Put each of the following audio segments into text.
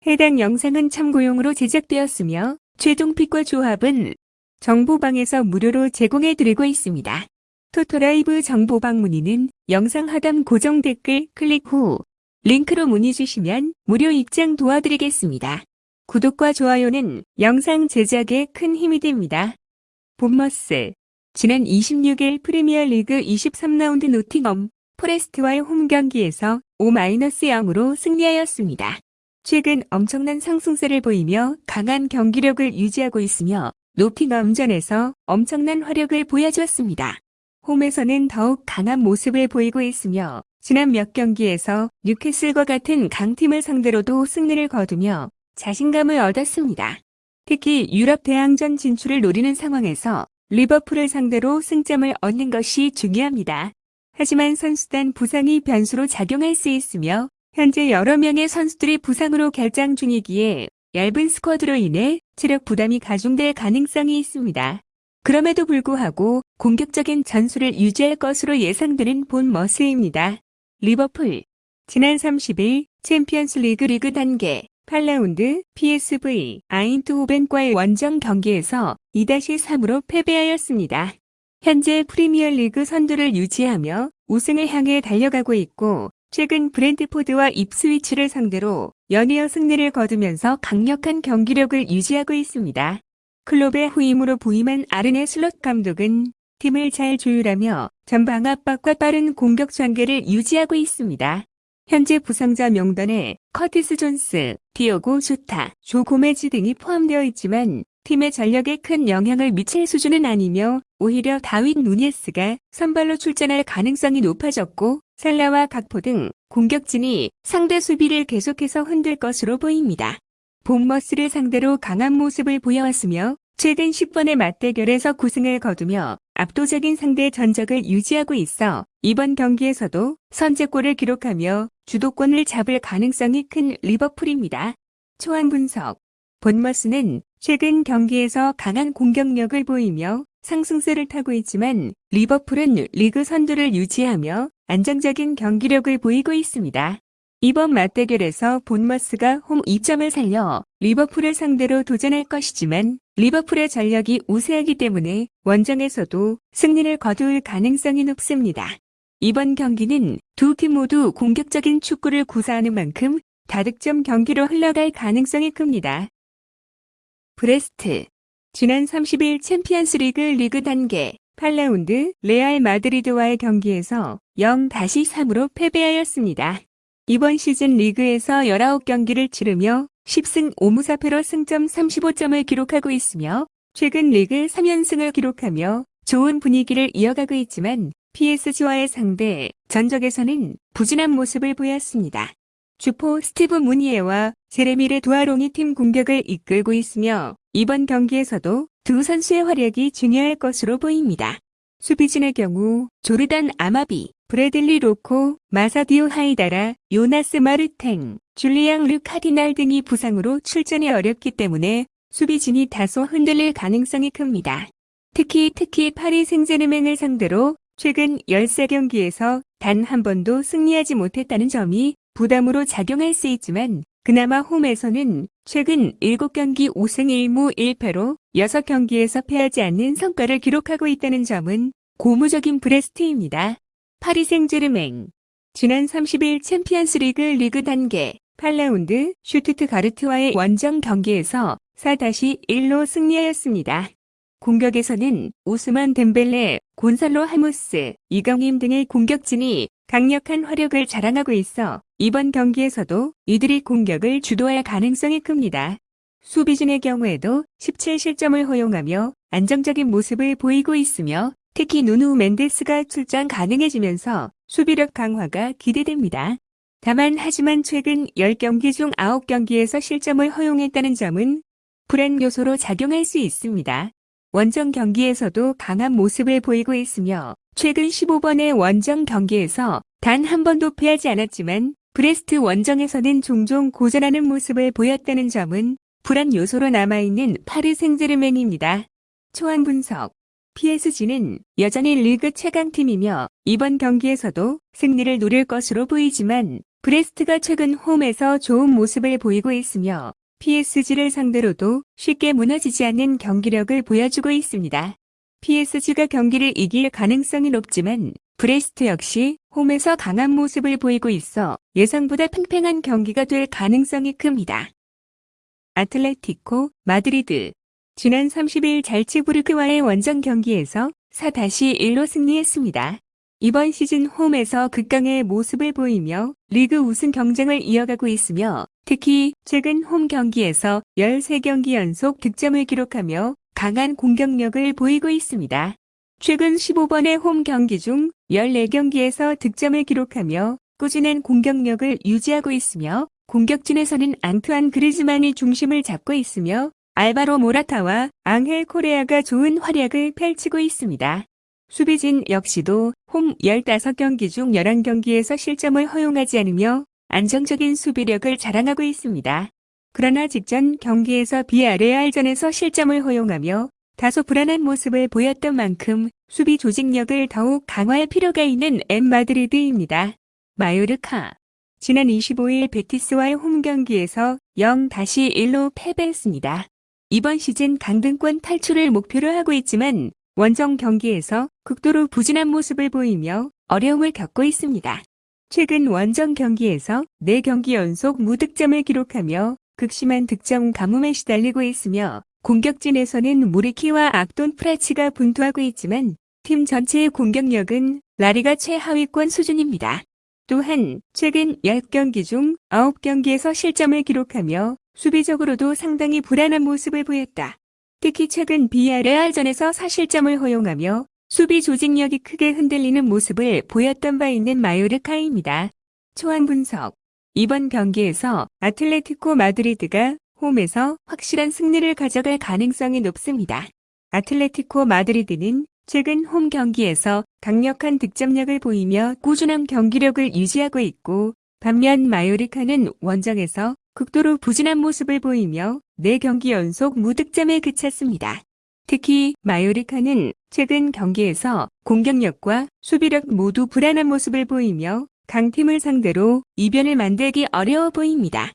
해당 영상은 참고용으로 제작되었으며 최종픽과 조합은 정보방에서 무료로 제공해드리고 있습니다. 토토라이브 정보방 문의는 영상 하단 고정 댓글 클릭 후 링크로 문의 주시면 무료 입장 도와드리겠습니다. 구독과 좋아요는 영상 제작에 큰 힘이 됩니다. 본머스 지난 26일 프리미어리그 23라운드 노팅엄 포레스트와의 홈 경기에서 5-0으로 승리하였습니다. 최근 엄청난 상승세를 보이며 강한 경기력을 유지하고 있으며 노팅엄전에서 엄청난 화력을 보여주었습니다. 홈에서는 더욱 강한 모습을 보이고 있으며 지난 몇 경기에서 뉴캐슬과 같은 강팀을 상대로도 승리를 거두며 자신감을 얻었습니다. 특히 유럽 대항전 진출을 노리는 상황에서 리버풀을 상대로 승점을 얻는 것이 중요합니다. 하지만 선수단 부상이 변수로 작용할 수 있으며 현재 여러 명의 선수들이 부상으로 결장 중이기에 얇은 스쿼드로 인해 체력 부담이 가중될 가능성이 있습니다. 그럼에도 불구하고 공격적인 전술을 유지할 것으로 예상되는 본머스입니다. 리버풀 지난 30일 챔피언스 리그 단계 8라운드 PSV 아인트호벤과의 원정 경기에서 2-3으로 패배하였습니다. 현재 프리미어리그 선두를 유지하며 우승을 향해 달려가고 있고 최근 브렌트포드와 입스위치를 상대로 연이어 승리를 거두면서 강력한 경기력을 유지하고 있습니다. 클롭의 후임으로 부임한 아르네 슬롯 감독은 팀을 잘 조율하며 전방 압박과 빠른 공격 전개를 유지하고 있습니다. 현재 부상자 명단에 커티스 존스, 디오고 조타, 조 고메즈 등이 포함되어 있지만 팀의 전력에 큰 영향을 미칠 수준은 아니며 오히려 다윈 누니에스가 선발로 출전할 가능성이 높아졌고 살라와 각포 등 공격진이 상대 수비를 계속해서 흔들 것으로 보입니다. 본머스를 상대로 강한 모습을 보여왔으며 최근 10번의 맞대결에서 9승을 거두며 압도적인 상대 전적을 유지하고 있어 이번 경기에서도 선제골을 기록하며 주도권을 잡을 가능성이 큰 리버풀입니다. 초안 분석 본머스는 최근 경기에서 강한 공격력을 보이며 상승세를 타고 있지만 리버풀은 리그 선두를 유지하며 안정적인 경기력을 보이고 있습니다. 이번 맞대결에서 본머스가 홈 2점을 살려 리버풀을 상대로 도전할 것이지만 리버풀의 전력이 우세하기 때문에 원정에서도 승리를 거둘 가능성이 높습니다. 이번 경기는 두 팀 모두 공격적인 축구를 구사하는 만큼 다득점 경기로 흘러갈 가능성이 큽니다. 브레스트 지난 30일 챔피언스 리그 단계 8라운드 레알 마드리드와의 경기에서 0-3으로 패배하였습니다. 이번 시즌 리그에서 19경기를 치르며 10승 5무사패로 승점 35점을 기록하고 있으며 최근 리그 3연승을 기록하며 좋은 분위기를 이어가고 있지만 PSG와의 상대 전적에서는 부진한 모습을 보였습니다. 주포 스티브 무니에와 제레미 레두아롱이 팀 공격을 이끌고 있으며 이번 경기에서도 두 선수의 활약이 중요할 것으로 보입니다. 수비진의 경우 조르단 아마비, 브래들리 로코, 마사디오 하이다라, 요나스 마르탱, 줄리앙 르 카디날 등이 부상으로 출전이 어렵기 때문에 수비진이 다소 흔들릴 가능성이 큽니다. 특히 파리 생제르맹을 상대로 최근 13경기에서 단 한 번도 승리하지 못했다는 점이 부담으로 작용할 수 있지만 그나마 홈에서는 최근 7경기 5승 1무 1패로 6경기에서 패하지 않는 성과를 기록하고 있다는 점은 고무적인 브레스트입니다. 파리 생제르맹 지난 30일 챔피언스 리그 단계 8라운드 슈투트가르트와의 원정 경기에서 4-1로 승리하였습니다. 공격에서는 오스만 덴벨레, 곤살로 하무스, 이강인 등의 공격진이 강력한 화력을 자랑하고 있어 이번 경기에서도 이들이 공격을 주도할 가능성이 큽니다. 수비진의 경우에도 17실점을 허용하며 안정적인 모습을 보이고 있으며 특히 누누 멘데스가 출전 가능해지면서 수비력 강화가 기대됩니다. 하지만 최근 10경기 중 9경기에서 실점을 허용했다는 점은 불안 요소로 작용할 수 있습니다. 원정 경기에서도 강한 모습을 보이고 있으며 최근 15번의 원정 경기에서 단 한 번도 패하지 않았지만 브레스트 원정에서는 종종 고전하는 모습을 보였다는 점은 불안 요소로 남아있는 파리 생제르맹입니다. 초안 분석 PSG는 여전히 리그 최강팀이며 이번 경기에서도 승리를 노릴 것으로 보이지만 브레스트가 최근 홈에서 좋은 모습을 보이고 있으며 PSG를 상대로도 쉽게 무너지지 않는 경기력을 보여주고 있습니다. PSG가 경기를 이길 가능성이 높지만 브레스트 역시 홈에서 강한 모습을 보이고 있어 예상보다 팽팽한 경기가 될 가능성이 큽니다. 아틀레티코 마드리드 지난 30일 잘츠부르크와의 원정 경기에서 4-1로 승리했습니다. 이번 시즌 홈에서 극강의 모습을 보이며 리그 우승 경쟁을 이어가고 있으며 특히 최근 홈 경기에서 13경기 연속 득점을 기록하며 강한 공격력을 보이고 있습니다. 최근 15번의 홈 경기 중 14경기에서 득점을 기록하며 꾸준한 공격력을 유지하고 있으며 공격진에서는 앙투안 그리즈만이 중심을 잡고 있으며 알바로 모라타와 앙헬 코레아가 좋은 활약을 펼치고 있습니다. 수비진 역시도 홈 15경기 중 11경기에서 실점을 허용하지 않으며 안정적인 수비력을 자랑하고 있습니다. 그러나 직전 경기에서 비아레알전에서 실점을 허용하며 다소 불안한 모습을 보였던 만큼 수비 조직력을 더욱 강화할 필요가 있는 마드리드입니다. 마요르카 지난 25일 베티스와의 홈 경기에서 0-1로 패배했습니다. 이번 시즌 강등권 탈출을 목표로 하고 있지만 원정 경기에서 극도로 부진한 모습을 보이며 어려움을 겪고 있습니다. 최근 원정 경기에서 4경기 연속 무득점을 기록하며 극심한 득점 가뭄에 시달리고 있으며 공격진에서는 무리키와 악돈 프라치가 분투하고 있지만 팀 전체의 공격력은 라리가 최하위권 수준입니다. 또한 최근 10경기 중 9경기에서 실점을 기록하며 수비적으로도 상당히 불안한 모습을 보였다. 특히 최근 비아레알전에서 4실점을 허용하며 수비 조직력이 크게 흔들리는 모습을 보였던 바 있는 마요르카입니다. 초안 분석. 이번 경기에서 아틀레티코 마드리드가 홈에서 확실한 승리를 가져갈 가능성이 높습니다. 아틀레티코 마드리드는 최근 홈 경기에서 강력한 득점력을 보이며 꾸준한 경기력을 유지하고 있고 반면 마요르카는 원정에서 극도로 부진한 모습을 보이며 4경기 연속 무득점에 그쳤습니다. 특히 마요르카는 최근 경기에서 공격력과 수비력 모두 불안한 모습을 보이며 강팀을 상대로 이변을 만들기 어려워 보입니다.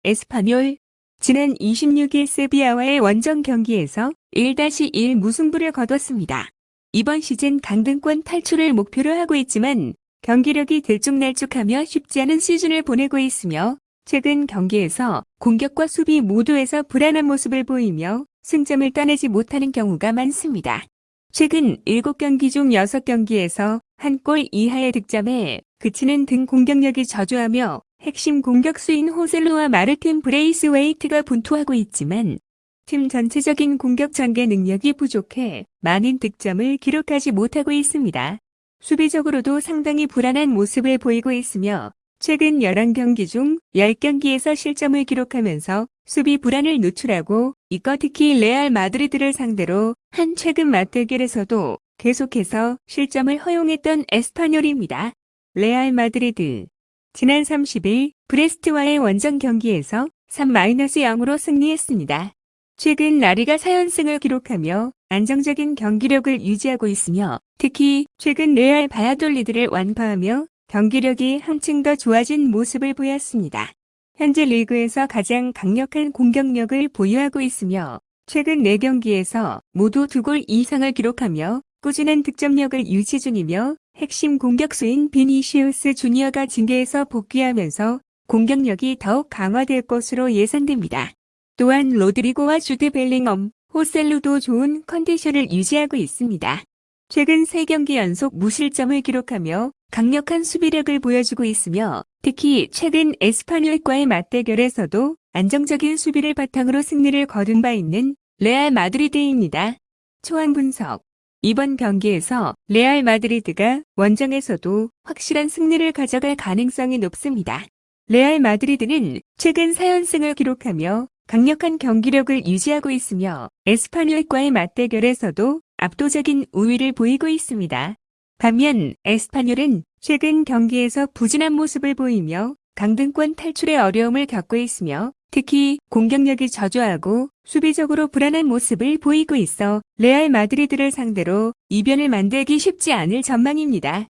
에스파뇰 지난 26일 세비야와의 원정 경기에서 1-1 무승부를 거뒀습니다. 이번 시즌 강등권 탈출을 목표로 하고 있지만 경기력이 들쭉날쭉하며 쉽지 않은 시즌을 보내고 있으며 최근 경기에서 공격과 수비 모두에서 불안한 모습을 보이며 승점을 따내지 못하는 경우가 많습니다. 최근 7경기 중 6경기에서 1골 이하의 득점에 그치는 등 공격력이 저조하며 핵심 공격수인 호셀루와 마르틴 브레이스웨이트가 분투하고 있지만 팀 전체적인 공격 전개 능력이 부족해 많은 득점을 기록하지 못하고 있습니다. 수비적으로도 상당히 불안한 모습을 보이고 있으며 최근 11경기 중 10경기에서 실점을 기록하면서 수비 불안을 노출하고 이거 특히 레알 마드리드를 상대로 한 최근 맞대결에서도 계속해서 실점을 허용했던 에스파뇰입니다. 레알 마드리드 지난 30일 브레스트와의 원정 경기에서 3-0으로 승리했습니다. 최근 라리가 4연승을 기록하며 안정적인 경기력을 유지하고 있으며 특히 최근 레알 바야돌리드를 완파하며 경기력이 한층 더 좋아진 모습을 보였습니다. 현재 리그에서 가장 강력한 공격력을 보유하고 있으며 최근 4경기에서 모두 2골 이상을 기록하며 꾸준한 득점력을 유지 중이며 핵심 공격수인 비니시우스 주니어가 징계에서 복귀하면서 공격력이 더욱 강화될 것으로 예상됩니다. 또한 로드리고와 주드 벨링엄, 호셀루도 좋은 컨디션을 유지하고 있습니다. 최근 3경기 연속 무실점을 기록하며 강력한 수비력을 보여주고 있으며 특히 최근 에스파뇰과의 맞대결에서도 안정적인 수비를 바탕으로 승리를 거둔 바 있는 레알 마드리드입니다. 초안 분석. 이번 경기에서 레알 마드리드가 원정에서도 확실한 승리를 가져갈 가능성이 높습니다. 레알 마드리드는 최근 4연승을 기록하며 강력한 경기력을 유지하고 있으며 에스파뇰과의 맞대결에서도 압도적인 우위를 보이고 있습니다. 반면 에스파뇰은 최근 경기에서 부진한 모습을 보이며 강등권 탈출의 어려움을 겪고 있으며 특히 공격력이 저조하고 수비적으로 불안한 모습을 보이고 있어 레알 마드리드를 상대로 이변을 만들기 쉽지 않을 전망입니다.